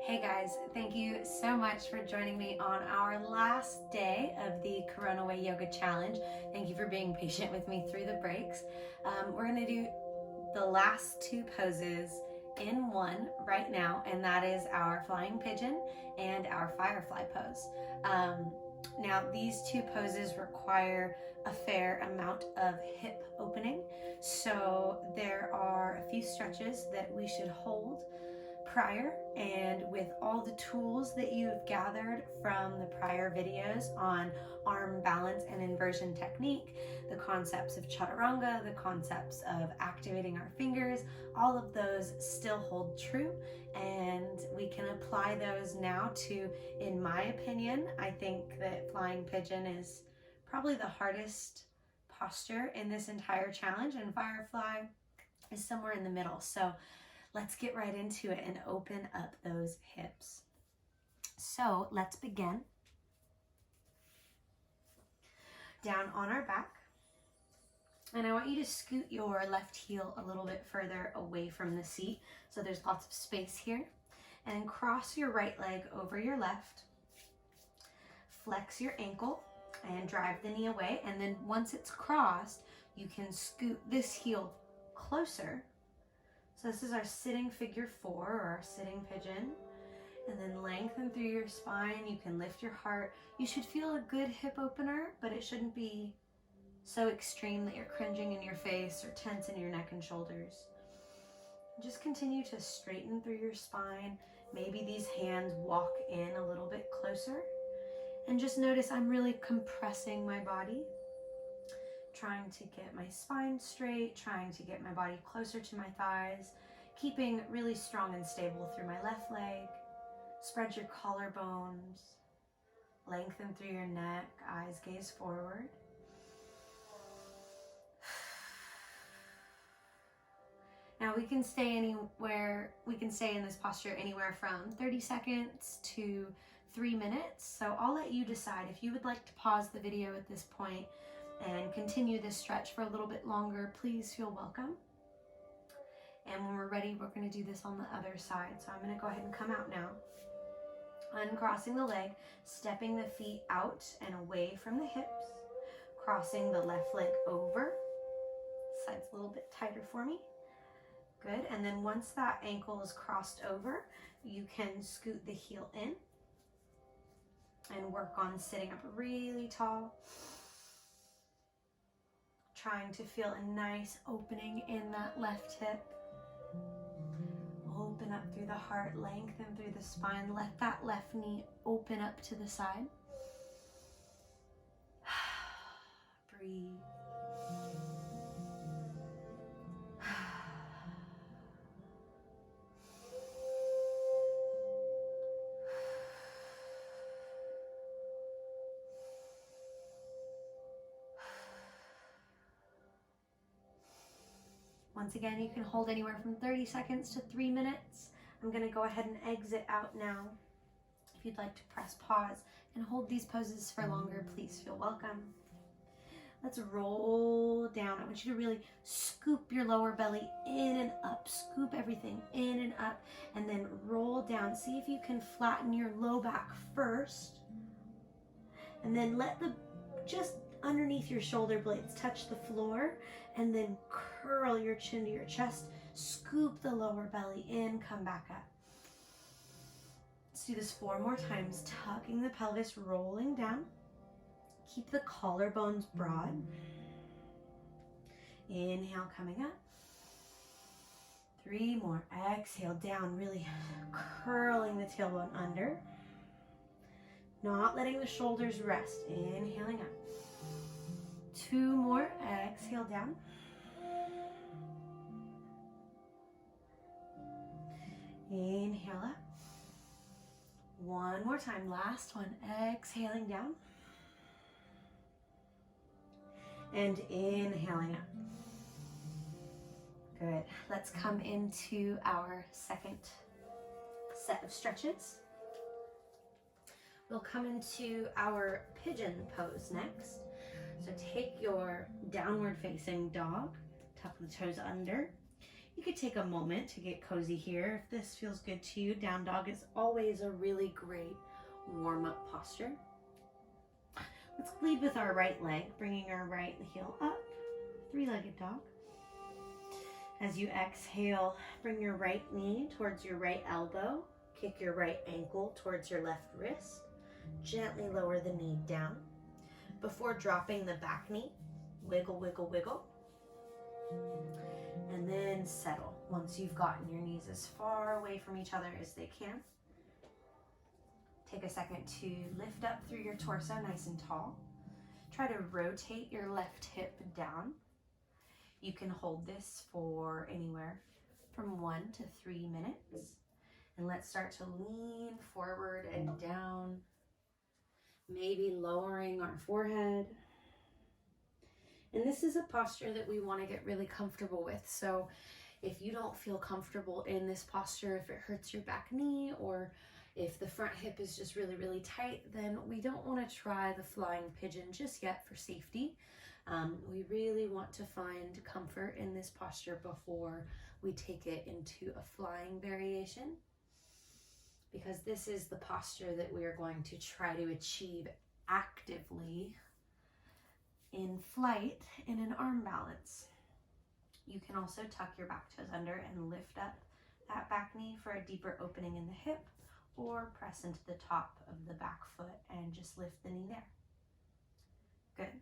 Hey guys, thank you so much for joining me on our last day of the CORONAWAY Yoga Challenge. Thank you for being patient with me through the breaks. We're going to do the last two poses in one right now, and that is our flying pigeon and our firefly pose. Now, these two poses require a fair amount of hip opening, so there are a few stretches that we should hold prior, and with all the tools that you've gathered from the prior videos on arm balance and inversion technique, the concepts of chaturanga, the concepts of activating our fingers, all of those still hold true, and we can apply those now to, in my opinion, I think that flying pigeon is probably the hardest posture in this entire challenge, and firefly is somewhere in the middle. So let's get right into it and open up those hips. So let's begin. Down on our back. And I want you to scoot your left heel a little bit further away from the seat so there's lots of space here. And cross your right leg over your left. Flex your ankle and drive the knee away. And then once it's crossed, you can scoot this heel closer. So this is our sitting figure 4 or our sitting pigeon. And then lengthen through your spine. You can lift your heart. You should feel a good hip opener, but it shouldn't be so extreme that you're cringing in your face or tense in your neck and shoulders. Just continue to straighten through your spine. Maybe these hands walk in a little bit closer. And just notice I'm really compressing my body, trying to get my spine straight, trying to get my body closer to my thighs, keeping really strong and stable through my left leg. Spread your collarbones, lengthen through your neck, eyes gaze forward. Now we can stay in this posture anywhere from 30 seconds to 3 minutes. So I'll let you decide if you would like to pause the video at this point and continue this stretch for a little bit longer. Please feel welcome. And when we're ready, we're going to do this on the other side. So I'm going to go ahead and come out now. Uncrossing the leg, stepping the feet out and away from the hips, crossing the left leg over. Side's a little bit tighter for me. Good. And then once that ankle is crossed over, you can scoot the heel in and work on sitting up really tall. Trying to feel a nice opening in that left hip. Open up through the heart, lengthen through the spine. Let that left knee open up to the side. Breathe. Once again, you can hold anywhere from 30 seconds to 3 minutes. I'm going to go ahead and exit out now. If you'd like to press pause and hold these poses for longer, please feel welcome. Let's roll down. I want you to really scoop your lower belly in and up. Scoop everything in and up, and then roll down. See if you can flatten your low back first, and then let the just underneath your shoulder blades touch the floor, and then curl your chin to your chest, scoop the lower belly in, come back up. Let's do this 4 more times, tucking the pelvis, rolling down. Keep the collarbones broad. Inhale, coming up. 3 more. Exhale, down, really curling the tailbone under. Not letting the shoulders rest. Inhaling up. 2 more. Exhale, down. Inhale up. 1 more time. Last one. Exhaling down. And inhaling up. Good. Let's come into our second set of stretches. We'll come into our pigeon pose next. So take your downward facing dog, tuck the toes under. You could take a moment to get cozy here. If this feels good to you, down dog is always a really great warm-up posture. Let's lead with our right leg, bringing our right heel up, three-legged dog. As you exhale, bring your right knee towards your right elbow, kick your right ankle towards your left wrist, gently lower the knee down. Before dropping the back knee, wiggle, wiggle, wiggle. And then settle. Once you've gotten your knees as far away from each other as they can, take a second to lift up through your torso nice and tall. Try to rotate your left hip down. You can hold this for anywhere from 1 to 3 minutes. And let's start to lean forward and down, maybe lowering our forehead. And this is a posture that we want to get really comfortable with. So if you don't feel comfortable in this posture, if it hurts your back knee, or if the front hip is just really, really tight, then we don't want to try the flying pigeon just yet for safety. We really want to find comfort in this posture before we take it into a flying variation, because this is the posture that we are going to try to achieve actively in flight in an arm balance. You can also tuck your back toes under and lift up that back knee for a deeper opening in the hip, or press into the top of the back foot and just lift the knee there. Good.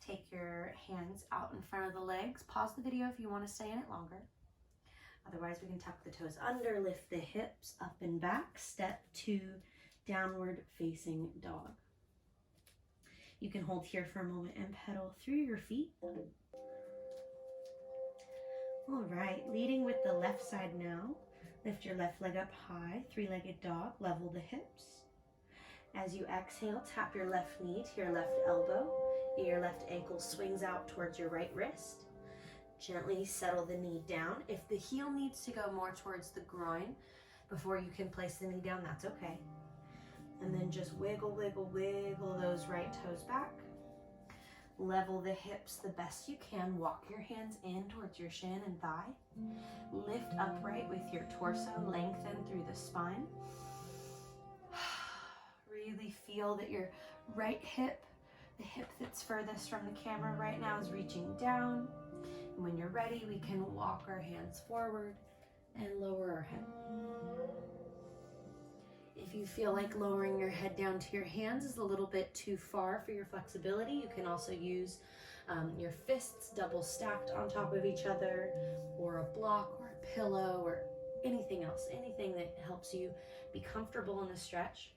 Take your hands out in front of the legs. Pause the video if you want to stay in it longer. Otherwise, we can tuck the toes under, lift the hips up and back, step to downward facing dog. You can hold here for a moment and pedal through your feet. All right, leading with the left side now. Lift your left leg up high, three-legged dog, level the hips. As you exhale, tap your left knee to your left elbow. Your left ankle swings out towards your right wrist. Gently settle the knee down. If the heel needs to go more towards the groin before you can place the knee down, that's okay. And then just wiggle, wiggle, wiggle those right toes back. Level the hips the best you can. Walk your hands in towards your shin and thigh. Lift upright with your torso, lengthen through the spine. Really feel that your right hip, the hip that's furthest from the camera right now, is reaching down. And when you're ready, we can walk our hands forward and lower our head. If you feel like lowering your head down to your hands is a little bit too far for your flexibility, you can also use your fists double stacked on top of each other, or a block or a pillow or anything else, anything that helps you be comfortable in the stretch.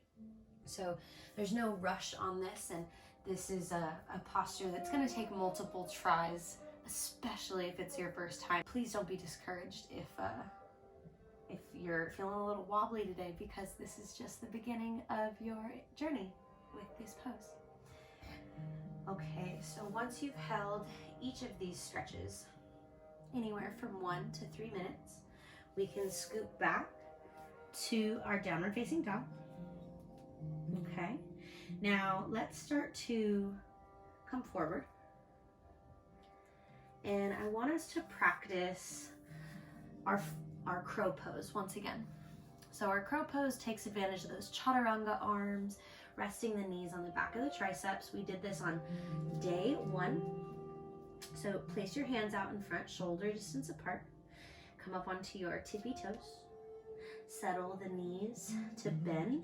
So there's no rush on this, and this is a posture that's going to take multiple tries, especially if it's your first time. Please don't be discouraged if you're feeling a little wobbly today, because this is just the beginning of your journey with this pose. Okay, so once you've held each of these stretches anywhere from 1 to 3 minutes, we can scoop back to our downward facing dog. Okay, now let's start to come forward. And I want us to practice our crow pose once again. So our crow pose takes advantage of those chaturanga arms, resting the knees on the back of the triceps. We did this on day 1. So place your hands out in front, shoulder distance apart. Come up onto your tippy toes. Settle the knees to bend,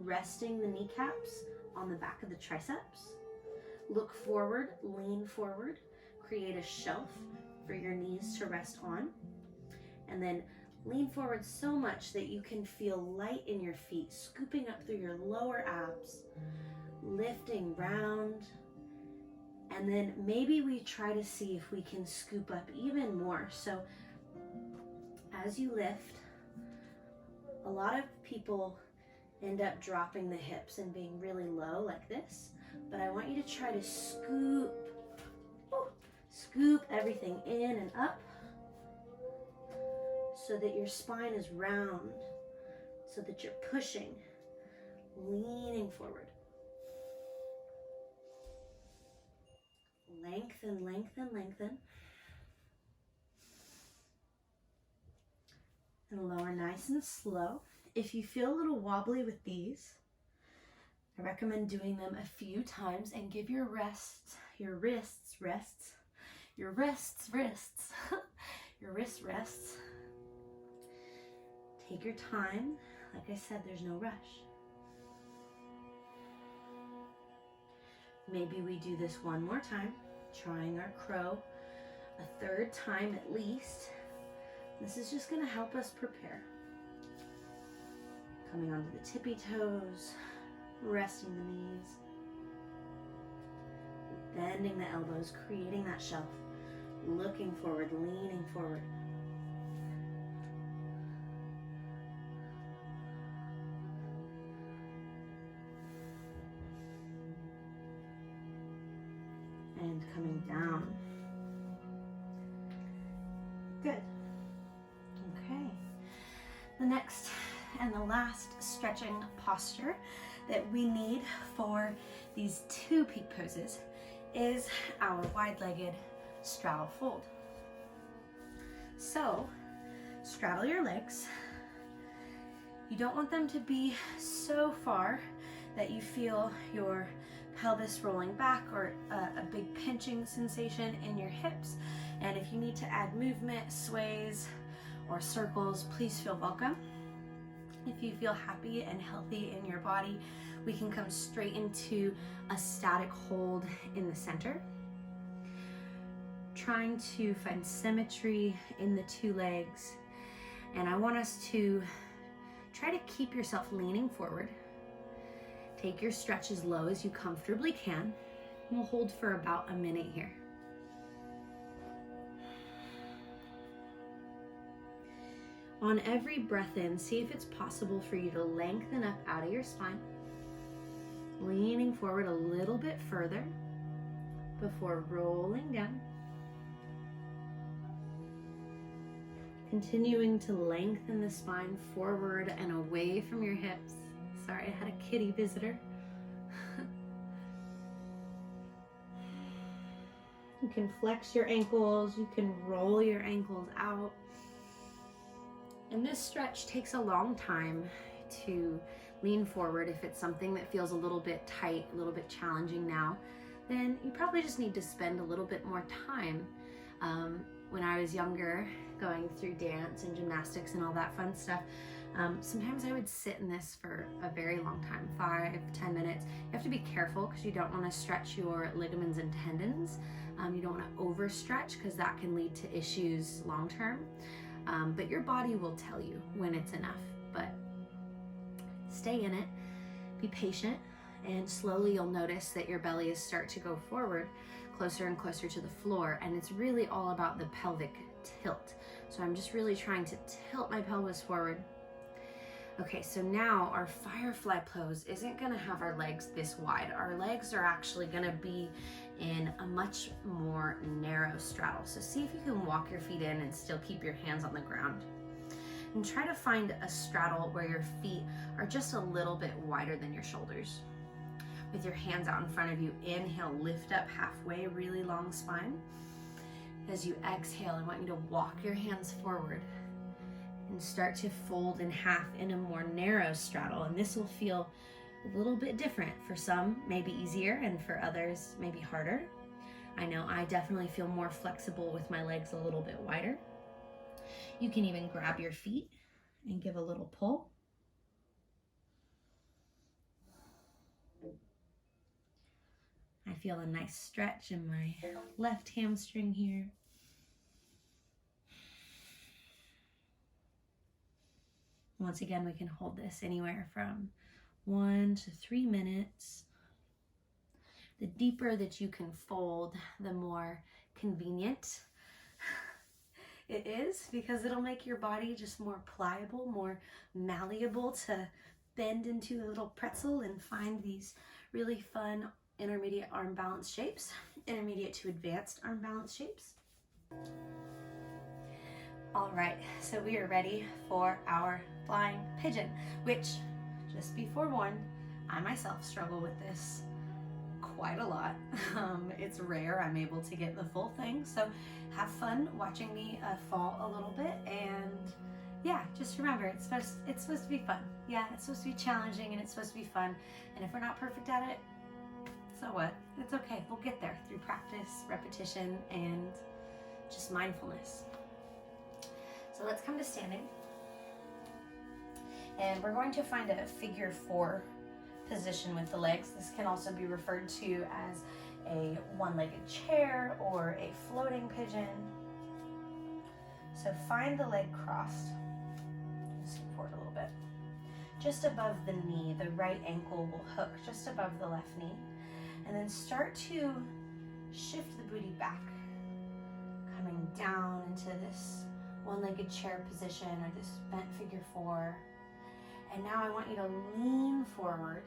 resting the kneecaps on the back of the triceps. Look forward, lean forward, create a shelf for your knees to rest on. And then lean forward so much that you can feel light in your feet, scooping up through your lower abs, lifting round. And then maybe we try to see if we can scoop up even more. So as you lift, a lot of people end up dropping the hips and being really low like this. But I want you to try to scoop everything in and up, so that your spine is round, so that you're pushing, leaning forward. Lengthen, lengthen, lengthen. and lower nice and slow. If you feel a little wobbly with these, I recommend doing them a few times and give your wrists rests. Take your time. Like I said, there's no rush. Maybe we do this one more time, trying our crow a third time at least. This is just going to help us prepare. Coming onto the tippy toes, resting the knees, bending the elbows, creating that shelf, looking forward, leaning forward. And coming down. Good. Okay. The next and the last stretching posture that we need for these two peak poses is our wide-legged straddle fold. So, straddle your legs. You don't want them to be so far that you feel your pelvis rolling back or a big pinching sensation in your hips. And if you need to add movement, sways, or circles, please feel welcome. If you feel happy and healthy in your body, we can come straight into a static hold in the center. Trying to find symmetry in the two legs. And I want us to try to keep yourself leaning forward. Take your stretch as low as you comfortably can. We'll hold for about a minute here. On every breath in, see if it's possible for you to lengthen up out of your spine, leaning forward a little bit further before rolling down. Continuing to lengthen the spine forward and away from your hips. Sorry, I had a kitty visitor. You can flex your ankles, you can roll your ankles out. And this stretch takes a long time to lean forward. If it's something that feels a little bit tight, a little bit challenging now, then you probably just need to spend a little bit more time. When I was younger, going through dance and gymnastics and all that fun stuff, sometimes I would sit in this for a very long time, 5-10 minutes. You have to be careful because you don't want to stretch your ligaments and tendons. You don't want to overstretch because that can lead to issues long term. But your body will tell you when it's enough. But stay in it, be patient, and slowly you'll notice that your belly is start to go forward, closer and closer to the floor, and it's really all about the pelvic tilt. So I'm just really trying to tilt my pelvis forward. Okay, so now our firefly pose isn't gonna have our legs this wide. Our legs are actually gonna be in a much more narrow straddle. So see if you can walk your feet in and still keep your hands on the ground. And try to find a straddle where your feet are just a little bit wider than your shoulders. With your hands out in front of you, inhale, lift up halfway, really long spine. As you exhale, I want you to walk your hands forward and start to fold in half in a more narrow straddle. And this will feel a little bit different. For some, maybe easier, and for others, maybe harder. I know I definitely feel more flexible with my legs a little bit wider. You can even grab your feet and give a little pull. I feel a nice stretch in my left hamstring here. Once again, we can hold this anywhere from 1 to 3 minutes. The deeper that you can fold, the more convenient it is, because it'll make your body just more pliable, more malleable to bend into a little pretzel and find these really fun intermediate arm balance shapes, intermediate to advanced arm balance shapes. All right, so we are ready for our flying pigeon, which, just be forewarned, I myself struggle with this quite a lot. It's rare I'm able to get the full thing, so have fun watching me fall a little bit, and yeah, just remember, it's supposed to be fun. Yeah, it's supposed to be challenging and it's supposed to be fun. And if we're not perfect at it, so what? It's okay. We'll get there through practice, repetition, and just mindfulness. So let's come to standing. And we're going to find a figure 4 position with the legs. This can also be referred to as a one-legged chair or a floating pigeon. So find the leg crossed. Just scoot forward a little bit. Just above the knee, the right ankle will hook just above the left knee. And then start to shift the booty back, coming down into this one-legged chair position or this bent figure 4. And now I want you to lean forward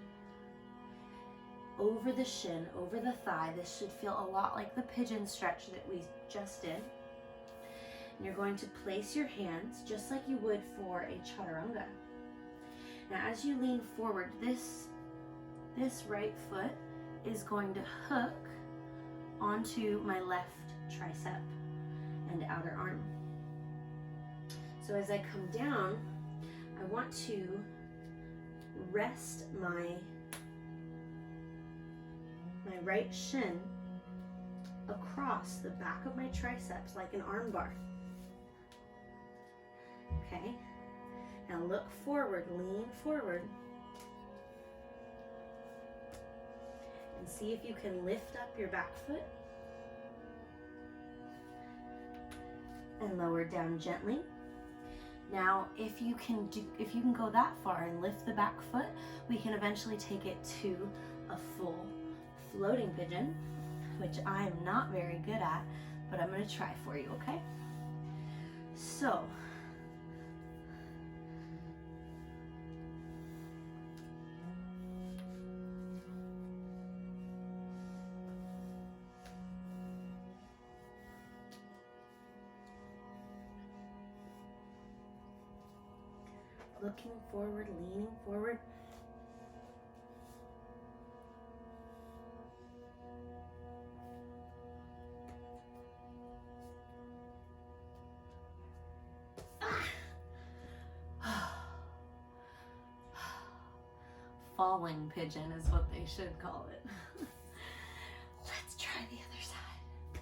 over the shin, over the thigh. This should feel a lot like the pigeon stretch that we just did. And you're going to place your hands just like you would for a chaturanga. Now as you lean forward, this right foot is going to hook onto my left tricep and outer arm. So as I come down, I want to rest my right shin across the back of my triceps like an arm bar. Okay, now look forward, lean forward, and see if you can lift up your back foot and lower down gently. Now, if you can go that far and lift the back foot, we can eventually take it to a full floating pigeon, which I'm not very good at, but I'm going to try for you, okay? So, looking forward, leaning forward. Falling pigeon is what they should call it. Let's try the other side.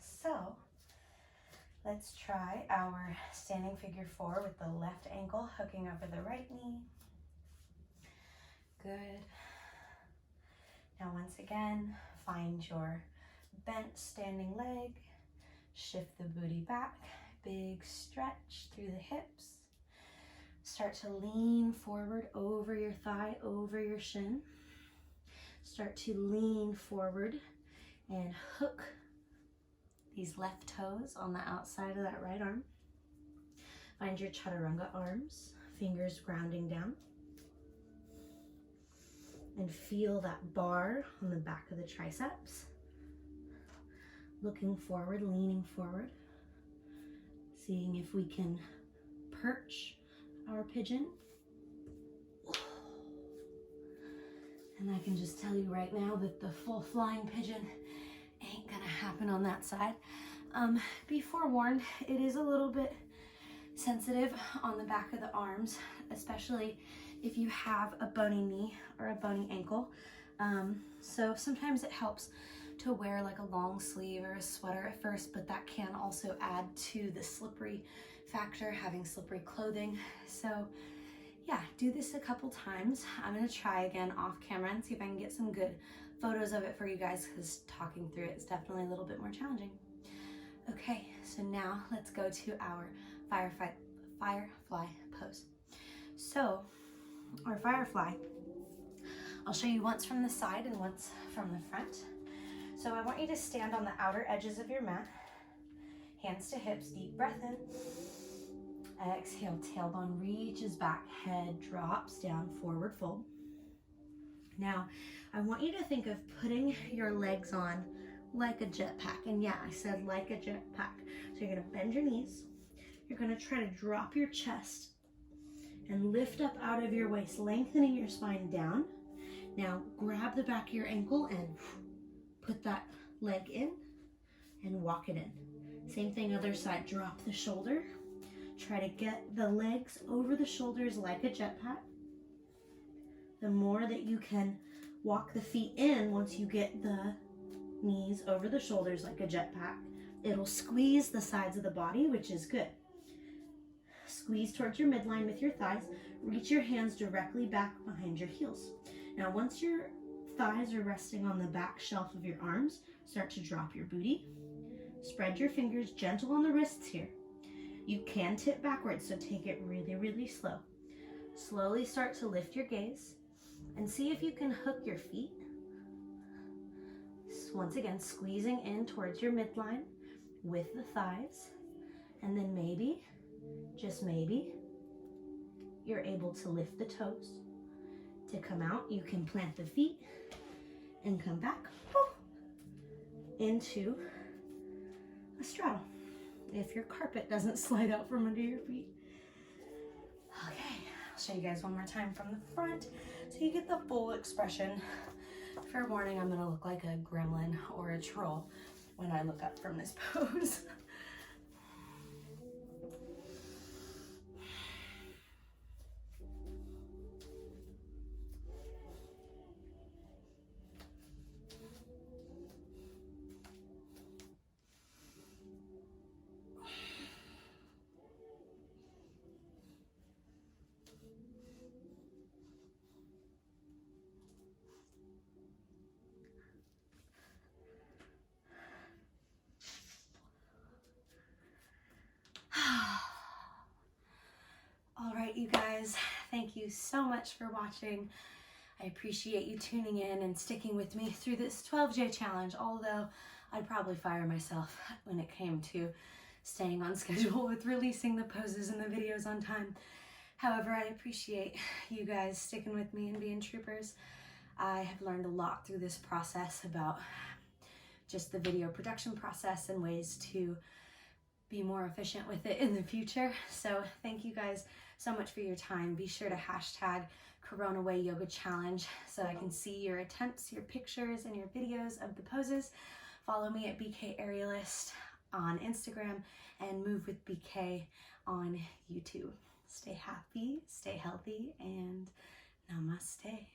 So, let's try our standing figure 4 with the left ankle hooking over the right knee. Good. Now once again, find your bent standing leg, shift the booty back, big stretch through the hips. Start to lean forward over your thigh, over your shin. Start to lean forward and hook these left toes on the outside of that right arm. Find your chaturanga arms, fingers grounding down. And feel that bar on the back of the triceps. Looking forward, leaning forward. Seeing if we can perch our pigeon. And I can just tell you right now that the full flying pigeon ain't gonna happen on that side. Be forewarned, it is a little bit sensitive on the back of the arms, especially if you have a bony knee or a bony ankle. So sometimes it helps to wear like a long sleeve or a sweater at first, but that can also add to the slippery factor, having slippery clothing. So yeah, do this a couple times. I'm gonna try again off camera and see if I can get some good photos of it for you guys, because talking through it is definitely a little bit more challenging. Okay, so now let's go to our Firefly pose. So our Firefly, I'll show you once from the side and once from the front. So I want you to stand on the outer edges of your mat, hands to hips, deep breath in. Exhale, tailbone reaches back, head drops down, forward fold. Now, I want you to think of putting your legs on like a jetpack. And yeah, I said like a jetpack. So you're gonna bend your knees. You're gonna try to drop your chest and lift up out of your waist, lengthening your spine down. Now, grab the back of your ankle and put that leg in and walk it in. Same thing, other side, drop the shoulder. Try to get the legs over the shoulders like a jetpack. The more that you can walk the feet in, once you get the knees over the shoulders like a jetpack, it'll squeeze the sides of the body, which is good. Squeeze towards your midline with your thighs. Reach your hands directly back behind your heels. Now, once your thighs are resting on the back shelf of your arms, start to drop your booty. Spread your fingers, gentle on the wrists here. You can tip backwards, so take it really, really slow. Slowly start to lift your gaze and see if you can hook your feet. Once again, squeezing in towards your midline with the thighs. And then maybe, just maybe, you're able to lift the toes. To come out, you can plant the feet and come back into a straddle, if your carpet doesn't slide out from under your feet. Okay, I'll show you guys one more time from the front so you get the full expression. Fair warning, I'm gonna look like a gremlin or a troll when I look up from this pose. All right, you guys, thank you so much for watching. I appreciate you tuning in and sticking with me through this 12J challenge, although I'd probably fire myself when it came to staying on schedule with releasing the poses and the videos on time. However, I appreciate you guys sticking with me and being troopers. I have learned a lot through this process about just the video production process and ways to be more efficient with it in the future. So thank you guys so much for your time. Be sure to hashtag CORONAWAY Yoga Challenge so I can see your attempts, your pictures, and your videos of the poses. Follow me at BK Aerialist on Instagram and Move with BK on YouTube. Stay happy, stay healthy, and namaste.